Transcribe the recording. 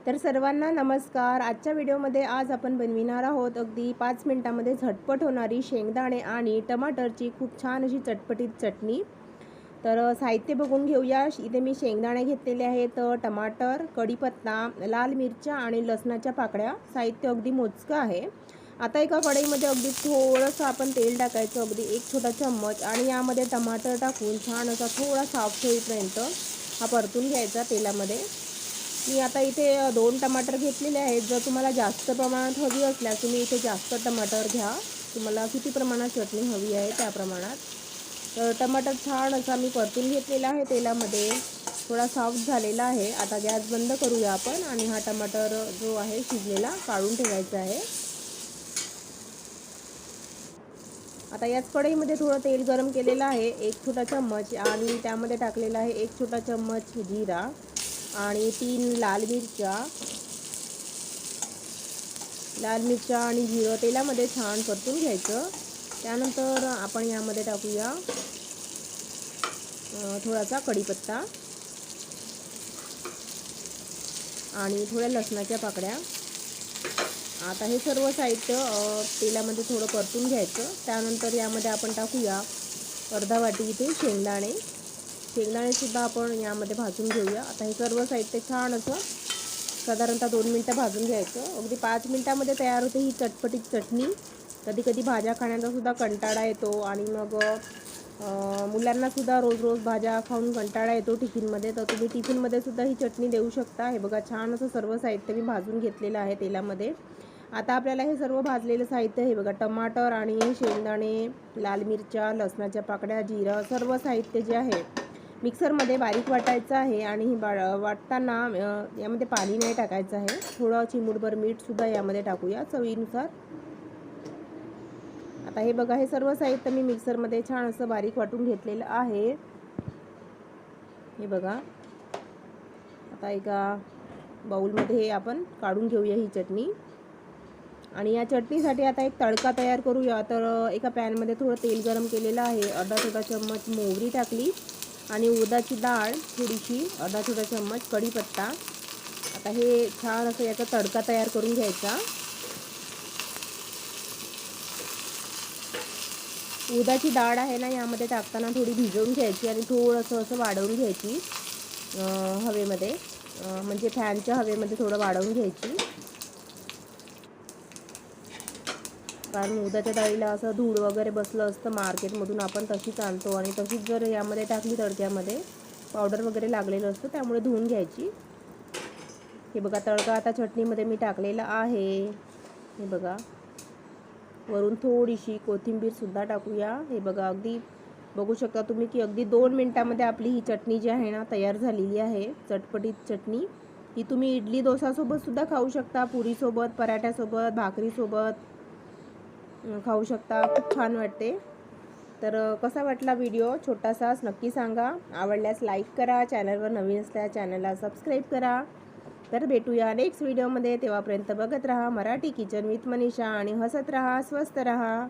तर सर्वांना नमस्कार। आजच्या व्हिडिओमध्ये आज आपण बनविणार आहोत अगदी 5 मिनिटांमध्ये झटपट होणारी शेंगदाणे आणि टमाटरची खूप छान अशी चटपटीत चटणी। तर साहित्य बघून घेऊया। इथे मी शेंगदाणे घेतलेले आहेत, टमाटर, कढीपत्ता, लाल मिरच्या आणि लसणाच्या पाकळ्या। साहित्य अगदी मोजकं आहे। आता एका कढईमध्ये अगदी थोडंसं आपण तेल टाकायचं, अगदी 1 छोटा चम्मच, आणि यामध्ये टमाटर टाकून छान असा थोडा सॉफ्ट होईपर्यंत हा परतून घ्यायचा तेलामध्ये। मी आता इथे 2 टमाटर घेतलेले आहेत। जर तुम्हाला जास्त प्रमाणात हवी असल्यास तुम्ही इथे जास्त टमाटर घ्या, तुम्हाला किती प्रमाणात चटणी हवी आहे त्या प्रमाणात। तर टमाटर छान असा मी परतून घेतलेला आहे तेलामध्ये, थोडा सॉफ्ट झालेला आहे। आता गॅस बंद करूया आपण आणि हा टमाटर जो आहे शिजलेला काढून ठेवायचा आहे। आता याच कढईमध्ये थोडं तेल गरम केलेलं आहे, 1 छोटा चम्मच, आणि त्यामध्ये टाकलेला आहे 1 छोटा चम्मच जिरा आणि 3 लाल मिरच्या आणि जिरं तेलामध्ये छान परतून घ्यायचं। त्यानंतर आपण यामध्ये टाकूया थोडासा कढीपत्ता आणि थोड्या लसणाच्या पाकळ्या। आता हे सर्व साहित्य तेलामध्ये थोडं परतून घ्यायचं। त्यानंतर यामध्ये आपण टाकूया अर्धा वाटी इथे शेंगदाणे सुद्धा आपण यामध्ये भाजून घेऊया। आता हे सर्व साहित्य छान असं साधारणतः 2 मिनिटं भाजून घ्यायचं। अगदी 5 मिनिटांमध्ये तयार होते ही चटपटीत चटणी। कधी कधी भाज्या खाण्याचा सुद्धा कंटाळा येतो आणि मग मुलांना सुद्धा रोज रोज भाज्या खाऊन कंटाळा येतो टिफिनमध्ये, तर तुम्ही टिफिनमध्ये सुद्धा ही चटणी देऊ शकता। हे बघा, छान असं सर्व साहित्य मी भाजून घेतलेलं आहे तेलामध्ये। आता आपल्याला हे सर्व भाजलेलं साहित्य, हे बघा, टमाटर आणि शेंगदाणे, लाल मिरच्या, लसणाच्या पाकळ्या, जिरं, सर्व साहित्य जे आहे मिक्सरमध्ये बारीक वाटायचं आहे। आणि ही वाटताना यामध्ये पाणी नाही टाकायचं आहे। थोडं चिमूटभर मीठसुद्धा यामध्ये टाकूया चवीनुसार। आता हे बघा, हे सर्व साहित्य मी मिक्सरमध्ये छान असं बारीक वाटून घेतलेलं आहे। हे बघा, आता एका बाउलमध्ये आपण काढून घेऊया ही चटणी। आणि या चटणीसाठी आता एक तडका तयार करूया। तर एका पॅनमध्ये थोडं तेल गरम केलेलं आहे, अर्धा छोटा चम्मच मोहरी टाकली आणि उडदाची डाळ थोडीशी, अर्धा छोटा चम्मच कढीपत्ता। आता हे छान असं याचा तडका तयार करून घ्यायचा। उडदाची डाळ आहे ना, यामध्ये टाकताना थोडी भिजवून घ्यायची आणि थोडंसं असं वाढवून घ्यायची हवेमध्ये, म्हणजे फॅनच्या हवेमध्ये थोडं वाढवून घ्यायची। कारण उडदाच्या डाळीला असं धूळ वगैरे बसलं असतं मार्केटमधून, आपण तशीच आणतो आणि तशीच जर यामध्ये टाकली तडक्यामध्ये पावडर वगैरे लागलेलं असतं, त्यामुळे धुवून घ्यायची। हे बघा, तडका आता चटणीमध्ये मी टाकलेला आहे। हे बघा, वरून थोडीशी कोथिंबीरसुद्धा टाकूया। हे बघा, अगदी बघू शकता तुम्ही की अगदी 2 मिनिटांमध्ये आपली ही चटणी जी आहे ना तयार झालेली आहे, चटपटीत चटणी। ही तुम्ही इडली डोसासोबत सुद्धा खाऊ शकता, पुरीसोबत, पराठ्यासोबत, भाकरीसोबत खाऊ शकता। खूप छान वाटते। तर कसा वाटला व्हिडिओ छोटासाच, नक्की सांगा। आवडल्यास लाईक करा, चॅनलवर नवीन असल्यास चॅनलला सबस्क्राईब करा। तर भेटूया नेक्स्ट व्हिडिओमध्ये, तेव्हापर्यंत बघत राहा मराठी किचन विथ मनीषा आणि हसत राहा, स्वस्त राहा।